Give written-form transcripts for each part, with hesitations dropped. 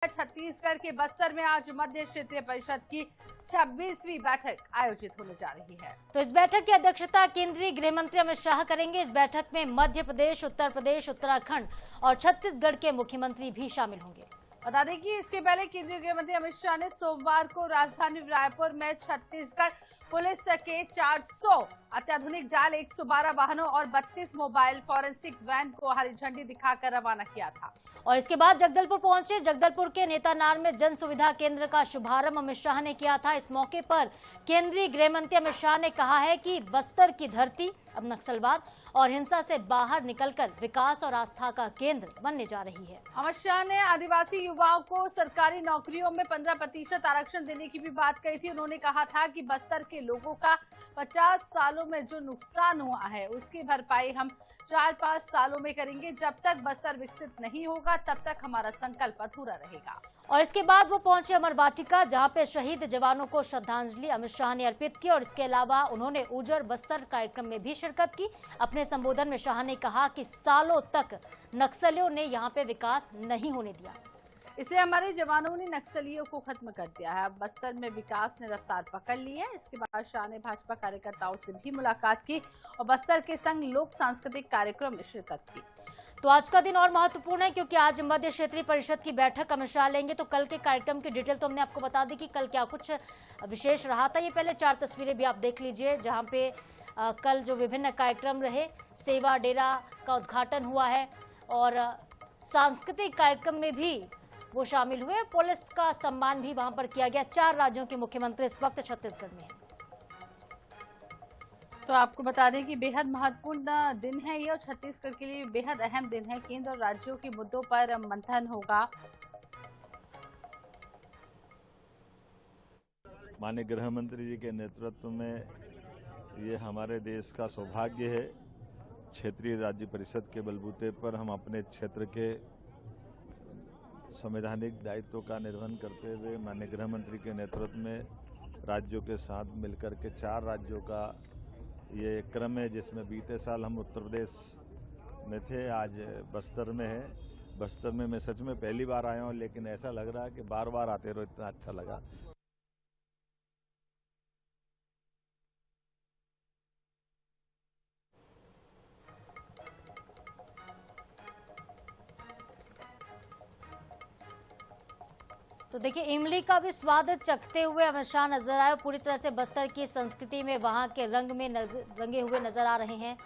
छत्तीसगढ़ के बस्तर में आज मध्य क्षेत्रीय परिषद की 26वीं बैठक आयोजित होने जा रही है। तो इस बैठक की अध्यक्षता केंद्रीय गृह मंत्री अमित शाह करेंगे। इस बैठक में मध्य प्रदेश, उत्तर प्रदेश, उत्तराखंड और छत्तीसगढ़ के मुख्यमंत्री भी शामिल होंगे। बता दें कि इसके पहले केंद्रीय गृह मंत्री अमित शाह ने सोमवार को राजधानी रायपुर में छत्तीसगढ़ पुलिस के 400 अत्याधुनिक डायल 112 वाहनों और 32 मोबाइल फॉरेंसिक वैन को हरी झंडी दिखाकर रवाना किया था। और इसके बाद जगदलपुर पहुंचे। जगदलपुर के नेतानार में जन सुविधा केंद्र का शुभारंभ अमित शाह ने किया था। इस मौके पर केंद्रीय गृह मंत्री अमित शाह ने कहा है कि बस्तर की धरती अब नक्सलवाद और हिंसा से बाहर निकलकर विकास और आस्था का केंद्र बनने जा रही है। अमित शाह ने आदिवासी युवाओं को सरकारी नौकरियों में 15% आरक्षण देने की भी बात कही थी। उन्होंने कहा था कि बस्तर के लोगों का 50 सालों में जो नुकसान हुआ है उसकी भरपाई हम 4-5 सालों में करेंगे। जब तक बस्तर विकसित नहीं होगा तब तक हमारा संकल्प अधूरा रहेगा। और इसके बाद वो पहुंचे अमर वाटिका, जहां पे शहीद जवानों को श्रद्धांजलि अमित शाह ने अर्पित की। और इसके अलावा उन्होंने ऊजर बस्तर कार्यक्रम में भी शिरकत की। अपने संबोधन में शाह ने कहा कि सालों तक नक्सलियों ने यहां पे विकास नहीं होने दिया, इसलिए हमारे जवानों ने नक्सलियों को खत्म कर दिया है। अब बस्तर में विकास ने रफ्तार पकड़ ली है। इसके बाद शाह ने भाजपा कार्यकर्ताओं से भी मुलाकात की और बस्तर के संग लोक सांस्कृतिक कार्यक्रम में शिरकत की। तो आज का दिन और महत्वपूर्ण है क्योंकि आज मध्य क्षेत्रीय परिषद की बैठक अमित शाह लेंगे। तो कल के कार्यक्रम की डिटेल तो हमने आपको बता दी कि कल क्या कुछ विशेष रहा था। ये पहले 4 तस्वीरें भी आप देख लीजिए, जहां पे कल जो विभिन्न कार्यक्रम रहे, सेवा डेरा का उद्घाटन हुआ है और सांस्कृतिक कार्यक्रम में भी वो शामिल हुए। पुलिस का सम्मान भी वहां पर किया गया। 4 राज्यों के मुख्यमंत्री इस वक्त छत्तीसगढ़ में हैं। तो आपको बता दें कि बेहद महत्वपूर्ण दिन है ये और छत्तीसगढ़ के लिए बेहद अहम दिन है। केंद्र और राज्यों के मुद्दों पर मंथन होगा। माननीय गृह मंत्री जी के नेतृत्व में ये हमारे देश का सौभाग्य है। क्षेत्रीय राज्य परिषद के बलबूते पर हम अपने क्षेत्र के संवैधानिक दायित्व का निर्वहन करते हुए माननीय गृह मंत्री के नेतृत्व में राज्यों के साथ मिलकर के 4 राज्यों का ये क्रम है, जिसमें बीते साल हम उत्तर प्रदेश में थे, आज बस्तर में है। बस्तर में मैं सच में पहली बार आया हूँ, लेकिन ऐसा लग रहा है कि बार बार आते रहो, इतना अच्छा लगा। तो देखिए, इमली का भी स्वाद चखते हुए अमित शाह नजर आए। पूरी तरह से बस्तर की संस्कृति में वहां के रंग में रंगे हुए नजर आ रहे हैं।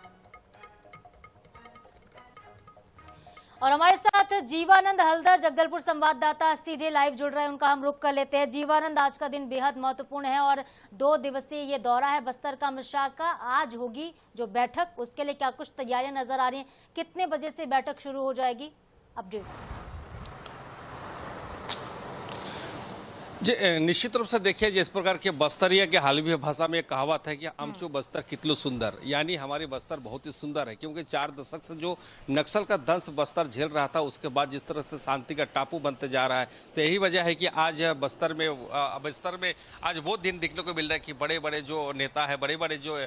और हमारे साथ जीवानंद हल्दर, जगदलपुर संवाददाता, सीधे लाइव जुड़ रहे हैं। उनका हम रुख कर लेते हैं। जीवानंद, आज का दिन बेहद महत्वपूर्ण है और 2 दिवसीय ये दौरा है बस्तर का अमित शाह का। आज होगी जो बैठक, उसके लिए क्या कुछ तैयारियां नजर आ रही हैं? कितने बजे से बैठक शुरू हो जाएगी? अपडेट। जी, निश्चित रूप से देखिए, जिस प्रकार के बस्तरिया के हालवी भाषा में एक कहावत है कि आमचो बस्तर कितलो सुंदर, यानी हमारी बस्तर बहुत ही सुंदर है। क्योंकि 4 दशक से जो नक्सल का दंश बस्तर झेल रहा था, उसके बाद जिस तरह से शांति का टापू बनते जा रहा है, तो यही वजह है कि आज बस्तर में आज वो दिन देखने को मिल रहा है कि बड़े बड़े जो नेता है, बड़े बड़े जो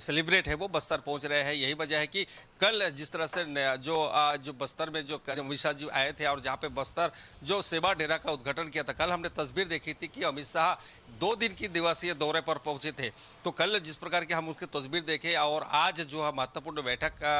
सेलिब्रेट है, वो बस्तर पहुंच रहे हैं। यही वजह है कि कल जिस तरह से जो बस्तर में जो अमित शाह जी आए थे और जहाँ पे बस्तर जो सेवा डेरा का उद्घाटन किया था, कल हमने तस्वीर देखी थी कि अमित शाह 2 दिन की दिवसीय दौरे पर पहुंचे थे। तो कल जिस प्रकार के हम उसकी तस्वीर देखे और आज जो है महत्वपूर्ण बैठक का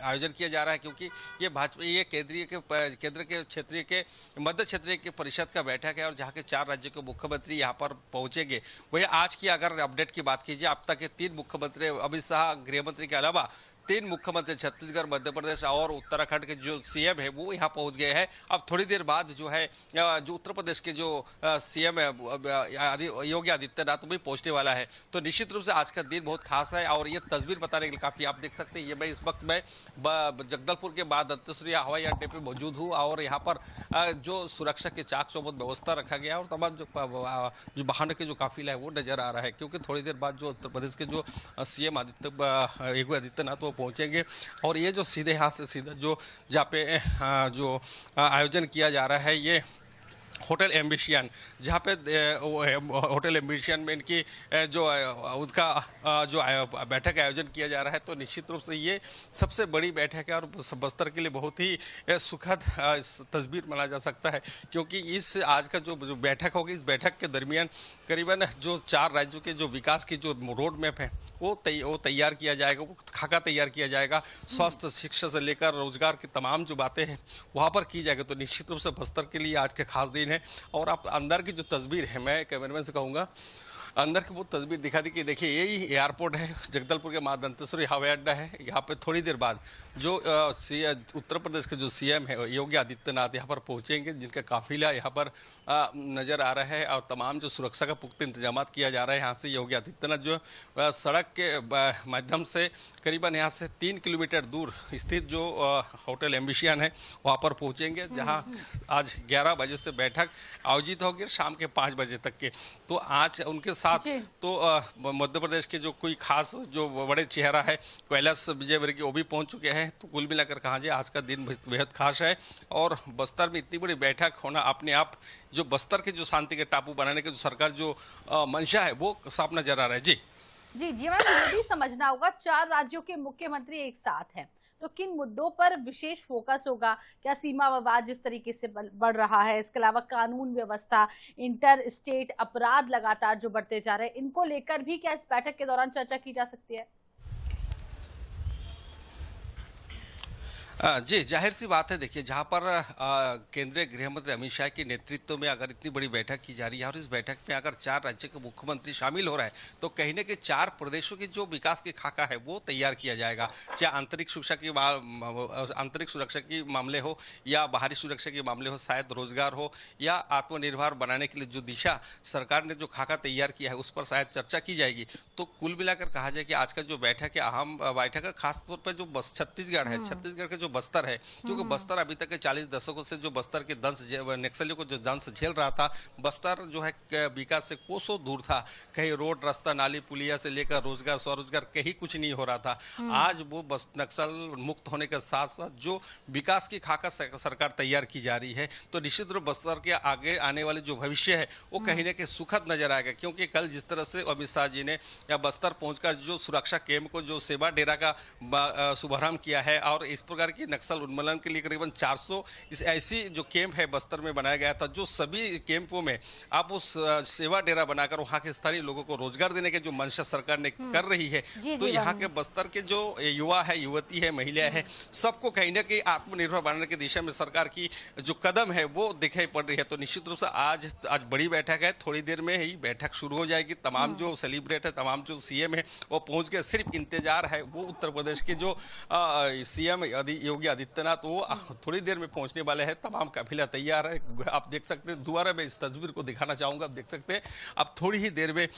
आयोजन किया जा रहा है, क्योंकि ये भाजपा ये केंद्र के क्षेत्रीय के मध्य क्षेत्रीय के परिषद का बैठक है और जहाँ के 4 राज्यों के मुख्यमंत्री यहाँ पर पहुंचेंगे। वही आज की अगर अपडेट की बात कीजिए, अब तक के 3 मुख्यमंत्री अमित शाह गृह मंत्री के अलावा 3 मुख्यमंत्री छत्तीसगढ़, मध्य प्रदेश और उत्तराखंड के जो सीएम है वो यहाँ पहुंच गए हैं। अब थोड़ी देर बाद जो है जो उत्तर प्रदेश के जो सीएम है योगी आदित्यनाथ भी पहुंचने वाला है। तो निश्चित रूप से आज का दिन बहुत खास है और ये तस्वीर बताने के लिए काफी आप देख सकते हैं। ये मैं इस वक्त मैं जगदलपुर के बाद अंतरसूरिया हवाई अड्डे पे मौजूद हूँ और यहाँ पर जो सुरक्षा के चाक चौबंद व्यवस्था रखा गया और तमाम जो वाहनों के जो काफिला है वो नजर आ रहा है। क्योंकि थोड़ी देर बाद जो उत्तर प्रदेश के जो सीएम योगी आदित्यनाथ वो पहुंचेंगे और ये जो सीधे हाथ से सीधा जो जहाँ पे जो आयोजन किया जा रहा है, ये होटल एम्बिशियन, जहाँ पे होटल एम्बिशियन में इनकी जो उसका जो बैठक का आयोजन किया जा रहा है, तो निश्चित रूप से ये सबसे बड़ी बैठक है और बस्तर के लिए बहुत ही सुखद तस्वीर माना जा सकता है, क्योंकि इस आज का जो बैठक होगी, इस बैठक के दरमियान करीबन जो 4 राज्यों के जो विकास की जो रोड मैप है वो तैयार किया जाएगा, वो खाका तैयार किया जाएगा। स्वास्थ्य, शिक्षा से लेकर रोजगार की तमाम जो बातें हैं वहाँ पर की जाएगी। तो निश्चित रूप से बस्तर के लिए आज के खास दिन है। और आप अंदर की जो तस्वीर है, मैं कैमरामैन से कहूँगा अंदर की वो तस्वीर दिखा दी कि देखिए यही एयरपोर्ट है, जगदलपुर के मां दंतेश्वरी हवाई अड्डा है। यहाँ पे थोड़ी देर बाद जो उत्तर प्रदेश के जो सीएम है योगी आदित्यनाथ यहाँ पर पहुँचेंगे, जिनका काफिला यहाँ पर नजर आ रहा है और तमाम जो सुरक्षा का पुख्ता इंतजाम किया जा रहा है। यहाँ से योगी आदित्यनाथ जो सड़क के माध्यम से करीबन यहाँ से 3 किलोमीटर दूर स्थित जो होटल एम्बिशियन है वहाँ पर पहुँचेंगे, जहाँ आज 11 बजे से बैठक आयोजित होगी शाम के 5 बजे तक के। तो आज उनके साथ तो मध्य प्रदेश के जो कोई खास जो बड़े चेहरा है कैलाश विजयवर्गीय वो भी पहुंच चुके हैं। तो कुल मिलाकर कहा जाए आज का दिन बेहद खास है और बस्तर में इतनी बड़ी बैठक होना अपने आप जो बस्तर के जो शांति के टापू बनाने के जो सरकार जो मंशा है वो साफ नजर आ रहा है। जी मैम, ये भी समझना होगा 4 राज्यों के मुख्यमंत्री एक साथ हैं, तो किन मुद्दों पर विशेष फोकस होगा? क्या सीमा विवाद जिस तरीके से बढ़ रहा है, इसके अलावा कानून व्यवस्था, इंटर स्टेट अपराध लगातार जो बढ़ते जा रहे हैं, इनको लेकर भी क्या इस बैठक के दौरान चर्चा की जा सकती है? जी, जाहिर सी बात है। देखिए, जहाँ पर केंद्रीय गृह मंत्री अमित शाह के नेतृत्व में अगर इतनी बड़ी बैठक की जा रही है और इस बैठक में अगर 4 राज्य के मुख्यमंत्री शामिल हो रहे हैं, तो कहीं ना कहीं 4 प्रदेशों के जो विकास की खाका है वो तैयार किया जाएगा। चाहे आंतरिक सुरक्षा की मामले हो या बाहरी सुरक्षा के मामले हो, शायद रोजगार हो या आत्मनिर्भर बनाने के लिए जो दिशा सरकार ने जो खाका तैयार किया है उस पर शायद चर्चा की जाएगी। तो कुल मिलाकर कहा जाए कि आज का जो बैठक है अहम बैठक है, खासतौर पर जो छत्तीसगढ़ है, छत्तीसगढ़ के जो बस्तर है, क्योंकि बस्तर अभी तक के 40 दशकों से जो बस्तर के नक्सलियों को जो दंश झेल रहा था, बस्तर जो है विकास से कोसों दूर था। कहीं रोड, रास्ता, नाली, पुलिया से लेकर रोजगार, स्वरोजगार कहीं कुछ नहीं हो रहा था। आज वो नक्सल मुक्त होने के साथ साथ जो विकास की खाका सरकार तैयार की जा रही है, तो निश्चित रूप बस्तर के आगे आने वाले जो भविष्य है वो कहीं ना कहीं सुखद नजर आएगा। क्योंकि कल जिस तरह से अमित शाह जी ने या बस्तर पहुंचकर जो सुरक्षा कैंप को जो सेवा डेरा का शुभारंभ किया है और इस प्रकार की नक्सल उन्मूलन के लिए करीबन 400 ऐसी जो कैंप है बस्तर में बनाया गया था, जो सभी कैंपों में आप उस सेवा डेरा बनाकर वहां के स्थानीय लोगों को रोजगार देने के जो मंशा सरकार ने कर रही है, तो यहाँ के बस्तर के जो युवा है, युवती है, महिलाएं है, सबको कहीं ना कहीं आत्मनिर्भर बनाने की दिशा में सरकार की जो कदम है वो दिखाई पड़ रही है। तो निश्चित रूप से आज बड़ी बैठक है, थोड़ी देर में ही बैठक शुरू हो जाएगी। तमाम जो सेलिब्रेट है, तमाम जो सीएम है वो पहुंच गए। सिर्फ इंतजार है वो उत्तर प्रदेश के जो सीएम योगी आदित्यनाथ, वो थोड़ी देर में पहुंचने वाले हैं। तमाम काफिला तैयार है। आप देख सकते हैं, दोबारा मैं इस तस्वीर को दिखाना चाहूंगा। आप देख सकते हैं अब थोड़ी ही देर में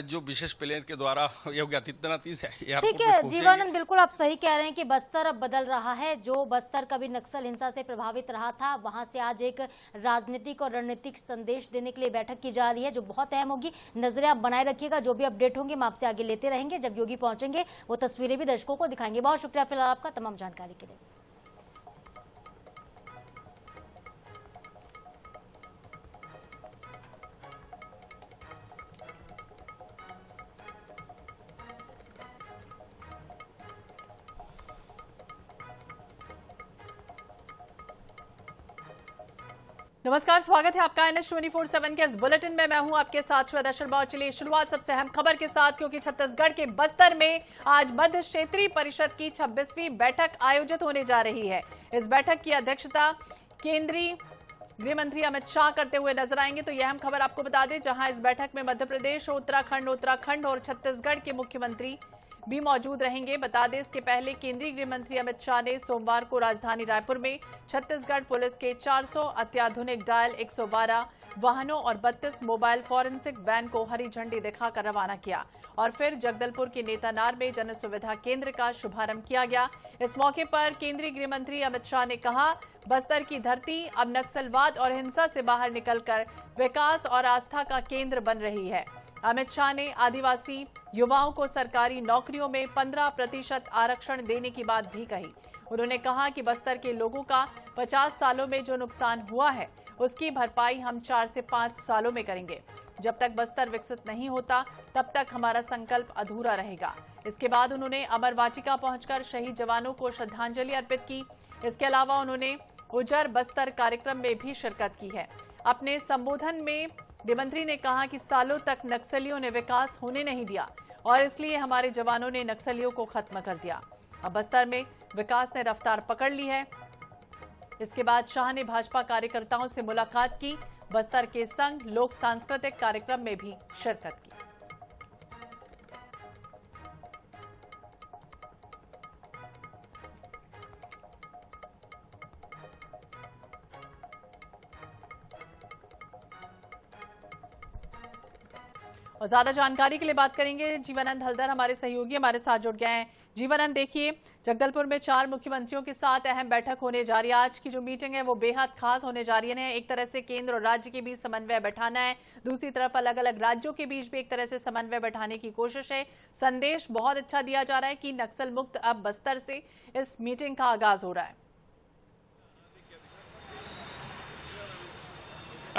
जो विशेष प्लेन के द्वारा योगी आदित्यनाथ इस ठीक है जीवानंद, बिल्कुल आप सही कह रहे हैं कि बस्तर अब बदल रहा है। जो बस्तर कभी नक्सल हिंसा से प्रभावित रहा था, वहां से आज एक राजनीतिक और रणनीतिक संदेश देने के लिए बैठक की जा रही है, जो बहुत अहम होगी। नजरें आप बनाए रखिएगा, जो भी अपडेट होंगे हम आपसे आगे लेते रहेंगे। जब योगी पहुंचेंगे वो तस्वीरें भी दर्शकों को दिखाएंगे। बहुत शुक्रिया फिलहाल आपका तमाम जानकारी के लिए। नमस्कार, स्वागत है आपका NH 24/7 के इस बुलेटिन में। मैं हूं आपके साथ श्वेता शर्मा। चलिए शुरुआत सबसे अहम खबर के साथ, क्योंकि छत्तीसगढ़ के बस्तर में आज मध्य क्षेत्रीय परिषद की 26वीं बैठक आयोजित होने जा रही है। इस बैठक की अध्यक्षता केंद्रीय गृह मंत्री अमित शाह करते हुए नजर आएंगे। तो यह अहम खबर आपको बता दें, जहां इस बैठक में मध्य प्रदेश, उत्तराखंड और छत्तीसगढ़ के मुख्यमंत्री भी मौजूद रहेंगे। बता दें, इसके पहले केंद्रीय गृह मंत्री अमित शाह ने सोमवार को राजधानी रायपुर में छत्तीसगढ़ पुलिस के 400 अत्याधुनिक डायल 112 वाहनों और 32 मोबाइल फॉरेंसिक वैन को हरी झंडी दिखाकर रवाना किया और फिर जगदलपुर के नेतानार में जन सुविधा केंद्र का शुभारंभ किया गया। इस मौके पर केंद्रीय गृह मंत्री अमित शाह ने कहा, बस्तर की धरती अब नक्सलवाद और हिंसा से बाहर निकलकर विकास और आस्था का केंद्र बन रही है। अमित शाह ने आदिवासी युवाओं को सरकारी नौकरियों में 15% आरक्षण देने की बात भी कही। उन्होंने कहा कि बस्तर के लोगों का 50 सालों में जो नुकसान हुआ है उसकी भरपाई हम 4 से 5 सालों में करेंगे। जब तक बस्तर विकसित नहीं होता तब तक हमारा संकल्प अधूरा रहेगा। इसके बाद उन्होंने अमर वाटिका पहुंचकर शहीद जवानों को श्रद्धांजलि अर्पित की। इसके अलावा उन्होंने उजर बस्तर कार्यक्रम में भी शिरकत की है। अपने संबोधन में गृहमंत्री ने कहा कि सालों तक नक्सलियों ने विकास होने नहीं दिया और इसलिए हमारे जवानों ने नक्सलियों को खत्म कर दिया। अब बस्तर में विकास ने रफ्तार पकड़ ली है। इसके बाद शाह ने भाजपा कार्यकर्ताओं से मुलाकात की। बस्तर के संग लोक सांस्कृतिक कार्यक्रम में भी शिरकत की। और ज्यादा जानकारी के लिए बात करेंगे जीवनानंद हलदर, हमारे सहयोगी हमारे साथ जुड़ गए हैं। जीवनानंद, देखिए जगदलपुर में 4 मुख्यमंत्रियों के साथ अहम बैठक होने जा रही है। आज की जो मीटिंग है वो बेहद खास होने जा रही है। एक तरह से केंद्र और राज्य के बीच समन्वय बैठाना है, दूसरी तरफ अलग अलग राज्यों के बीच भी एक तरह से समन्वय बैठाने की कोशिश है। संदेश बहुत अच्छा दिया जा रहा है कि नक्सल मुक्त अब बस्तर से इस मीटिंग का आगाज हो रहा है।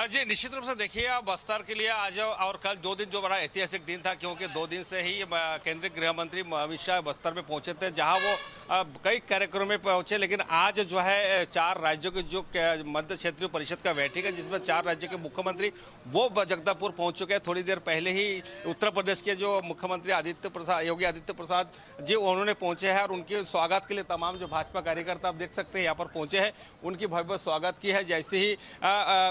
जी निश्चित रूप से देखिए बस्तर के लिए आज और कल 2 दिन जो बड़ा ऐतिहासिक दिन था, क्योंकि 2 दिन से ही केंद्रीय गृह मंत्री अमित शाह बस्तर में पहुंचे थे, जहां वो कई कार्यक्रमों में पहुंचे। लेकिन आज जो है 4 राज्यों की जो मध्य क्षेत्रीय परिषद का बैठक है, जिसमें 4 राज्यों के मुख्यमंत्री वो जगदलपुर पहुंच चुके हैं। थोड़ी देर पहले ही उत्तर प्रदेश के जो मुख्यमंत्री योगी आदित्य प्रसाद जी उन्होंने पहुंचे हैं और उनके स्वागत के लिए तमाम जो भाजपा कार्यकर्ता आप देख सकते हैं यहाँ पर पहुंचे हैं, उनकी भव्य स्वागत की है। जैसे ही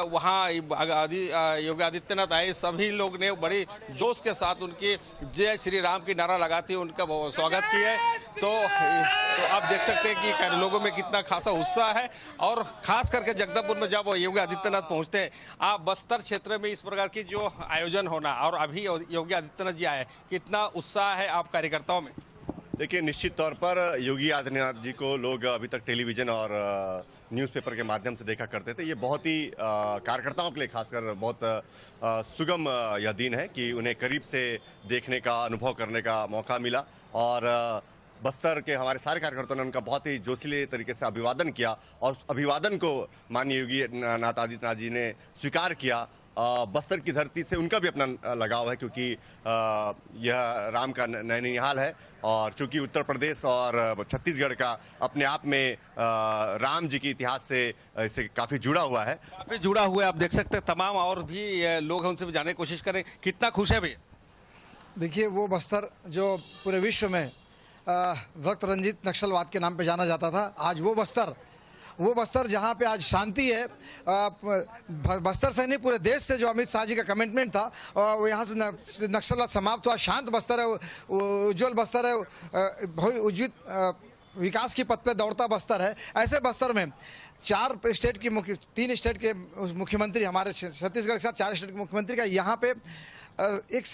वहाँ योगी आदित्यनाथ आए, सभी लोग ने बड़ी जोश के साथ उनकी जय श्री राम की नारा लगाते उनका स्वागत किया है। तो आप देख सकते हैं कि लोगों में कितना खासा उत्साह है। और खास करके जगदलपुर में जब योगी आदित्यनाथ पहुंचते हैं, आप बस्तर क्षेत्र में इस प्रकार की जो आयोजन होना और अभी योगी आदित्यनाथ जी आए, कितना उत्साह है आप कार्यकर्ताओं में? देखिए, निश्चित तौर पर योगी आदित्यनाथ जी को लोग अभी तक टेलीविज़न और न्यूज़पेपर के माध्यम से देखा करते थे। ये बहुत ही कार्यकर्ताओं के लिए खासकर बहुत सुगम यह दिन है कि उन्हें करीब से देखने का, अनुभव करने का मौका मिला। और बस्तर के हमारे सारे कार्यकर्ताओं ने उनका बहुत ही जोशीले तरीके से अभिवादन किया और अभिवादन को माननीय योगी आदित्यनाथ जी ने स्वीकार किया। बस्तर की धरती से उनका भी अपना लगाव है, क्योंकि यह राम का नैनीहाल है और चूंकि उत्तर प्रदेश और छत्तीसगढ़ का अपने आप में राम जी के इतिहास से इसे काफ़ी जुड़ा हुआ है। काफ़ी जुड़ा हुआ है, आप देख सकते हैं। तमाम और भी लोग हैं, उनसे भी जानने की कोशिश करें कितना खुश है भैया। देखिए, वो बस्तर जो पूरे विश्व में रक्त रंजित नक्सलवाद के नाम पे जाना जाता था, आज वो बस्तर जहाँ पे आज शांति है। बस्तर से नहीं, पूरे देश से जो अमित शाह जी का कमिटमेंट था, वो यहाँ से नक्सलवाद समाप्त हुआ। शांत बस्तर है, उज्जवल बस्तर है, बहुत उज्ज्वल विकास की पथ पे दौड़ता बस्तर है। ऐसे बस्तर में 3 स्टेट के मुख्यमंत्री, हमारे छत्तीसगढ़ के साथ 4 स्टेट के मुख्यमंत्री का यहाँ पे एक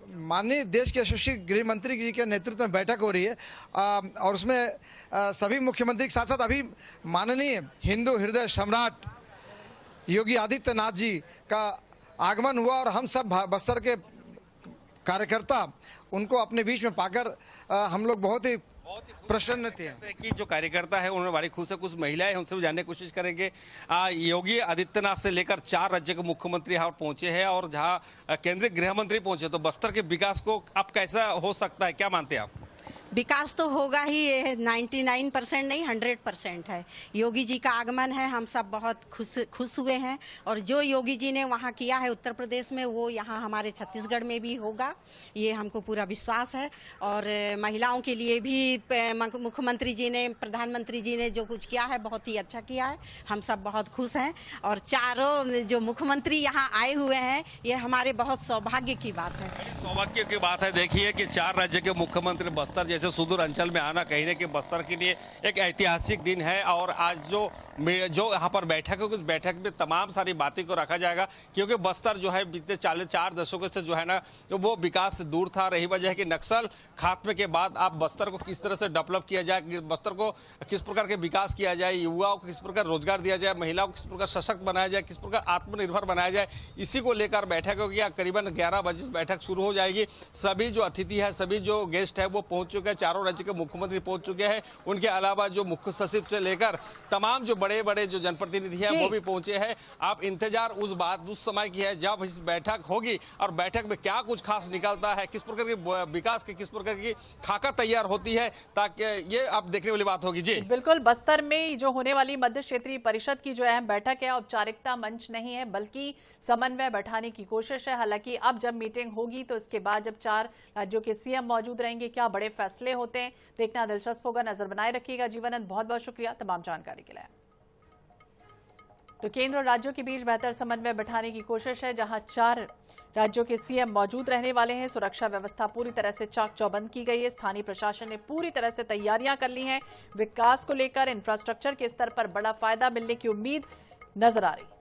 माननीय देश के यशस्वी गृह मंत्री जी के नेतृत्व में बैठक हो रही है। और उसमें सभी मुख्यमंत्री के साथ साथ अभी माननीय हिंदू हृदय सम्राट योगी आदित्यनाथ जी का आगमन हुआ और हम सब बस्तर के कार्यकर्ता उनको अपने बीच में पाकर हम लोग बहुत ही प्रसन्न थे कि जो कार्यकर्ता है उन्होंने बड़ी खुश है। कुछ महिलाएं हैं, उनसे भी जानने की कोशिश करेंगे। योगी आदित्यनाथ से लेकर 4 राज्य के मुख्यमंत्री यहाँ पहुंचे हैं और जहां केंद्रीय गृह मंत्री पहुंचे, तो बस्तर के विकास को अब कैसा हो सकता है, क्या मानते हैं आप? विकास तो होगा ही, ये 99% नहीं 100% है। योगी जी का आगमन है, हम सब बहुत खुश हुए हैं। और जो योगी जी ने वहाँ किया है उत्तर प्रदेश में, वो यहाँ हमारे छत्तीसगढ़ में भी होगा, ये हमको पूरा विश्वास है। और महिलाओं के लिए भी मुख्यमंत्री जी ने, प्रधानमंत्री जी ने जो कुछ किया है बहुत ही अच्छा किया है। हम सब बहुत खुश हैं और चारों जो मुख्यमंत्री यहाँ आए हुए हैं, ये हमारे बहुत सौभाग्य की बात है। सौभाग्य की बात है। देखिए कि 4 राज्य के मुख्यमंत्री बस्तर जैसे सुदूर अंचल में आना कहीं न कहीं बस्तर के लिए एक ऐतिहासिक दिन है। और आज जो यहाँ पर बैठक है, उस बैठक में तमाम सारी बातें को रखा जाएगा, क्योंकि बस्तर जो है बीते 4 दशकों से जो है ना, तो वो विकास से दूर था। रही वजह है कि नक्सल खात्मे के बाद आप बस्तर को किस तरह से डेवलप किया जाए, बस्तर को किस प्रकार के विकास किया जाए, युवाओं को किस प्रकार रोजगार दिया जाए, महिलाओं को किस प्रकार सशक्त बनाया जाए, किस प्रकार आत्मनिर्भर बनाया जाए, इसी को लेकर बैठक होगी। करीबन 11 बजे बैठक शुरू हो जाएगी। सभी जो अतिथि है, सभी जो गेस्ट है वो पहुंच चुके हैं, चारों राज्य के मुख्यमंत्री पहुंच चुके हैं। उनके अलावा जो मुख्य सचिव से लेकर तमाम जो बड़े बड़े जो जनप्रतिनिधि हैं वो भी पहुंचे हैं। आप इंतजार उस समय की है जब इस बैठक होगी और बैठक में क्या कुछ खास निकलता है, किस प्रकार के विकास की किस प्रकार की खाका तैयार होती है, ताकि ये आप देखने वाली बात होगी। जी बिल्कुल, बस्तर में जो होने वाली मध्य क्षेत्रीय परिषद की जो अहम बैठक है, औपचारिकता मंच नहीं है बल्कि समन्वय बैठाने की कोशिश है। हालांकि अब जब मीटिंग होगी तो इसके बाद जब 4 राज्यों के सीएम मौजूद रहेंगे, क्या बड़े फैसले होते हैं, देखना दिलचस्प होगा। नजर बनाए रखिएगा। जीवनानंद, बहुत बहुत शुक्रिया तमाम जानकारी के लिए। तो केंद्र और राज्यों के बीच बेहतर समन्वय बैठाने की कोशिश है, जहां 4 राज्यों के सीएम मौजूद रहने वाले हैं। सुरक्षा व्यवस्था पूरी तरह से चाक चौबंद की गई है। स्थानीय प्रशासन ने पूरी तरह से तैयारियां कर ली हैं। विकास को लेकर इंफ्रास्ट्रक्चर के स्तर पर बड़ा फायदा मिलने की उम्मीद नजर आ रही है।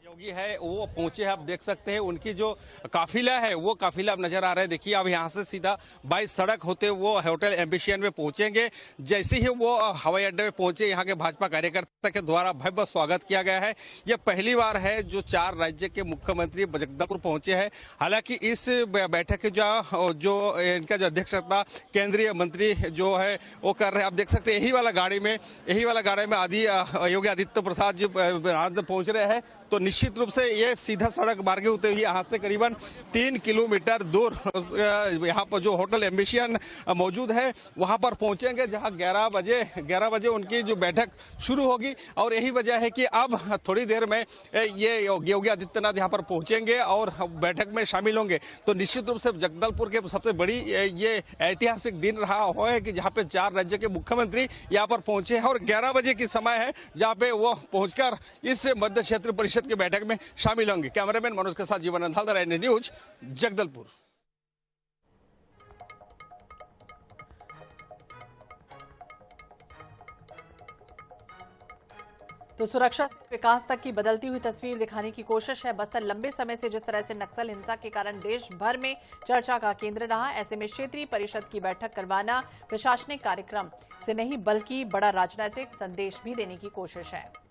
योगी है वो पहुंचे हैं, आप देख सकते हैं उनकी जो काफिला है वो काफिला अब नजर आ रहा है। देखिए अब यहाँ से सीधा बाई सड़क होते वो होटल एम्बिशियन में पहुंचेंगे। जैसे ही वो हवाई अड्डे में पहुंचे, यहाँ के भाजपा कार्यकर्ता के द्वारा भव्य स्वागत किया गया है। ये पहली बार है जो 4 राज्य के मुख्यमंत्री जगदलपुर पहुंचे हैं। हालांकि इस बैठक की जो इनका जो अध्यक्षता केंद्रीय मंत्री जो है वो कर रहे हैं। आप देख सकते हैं यही वाला गाड़ी में आदि योगी आदित्य प्रसाद जी पहुंच रहे हैं। तो निश्चित रूप से ये सीधा सड़क मार्ग होते हुए यहाँ से करीबन 3 किलोमीटर दूर यहाँ पर जो होटल एम्बिशियन मौजूद है वहाँ पर पहुँचेंगे, जहाँ 11 बजे उनकी जो बैठक शुरू होगी। और यही वजह है कि अब थोड़ी देर में ये योगी आदित्यनाथ यहाँ पर पहुँचेंगे और बैठक में शामिल होंगे। तो निश्चित रूप से जगदलपुर के सबसे बड़ी ये ऐतिहासिक दिन रहा हुआ है कि जहाँ पे 4 राज्य के मुख्यमंत्री यहाँ पर पहुँचे हैं और 11 बजे की समय है जहाँ पे वो पहुँचकर इस मध्य क्षेत्र परिषद की बैठक में शामिल होंगे। कैमरामैन मनोज के साथ जीवनानंद हल्दर, एनडी न्यूज, जगदलपुर। तो सुरक्षा से विकास तक की बदलती हुई तस्वीर दिखाने की कोशिश है। बस्तर लंबे समय से जिस तरह से नक्सल हिंसा के कारण देश भर में चर्चा का केंद्र रहा, ऐसे में क्षेत्रीय परिषद की बैठक करवाना प्रशासनिक कार्यक्रम से नहीं बल्कि बड़ा राजनीतिक संदेश भी देने की कोशिश है।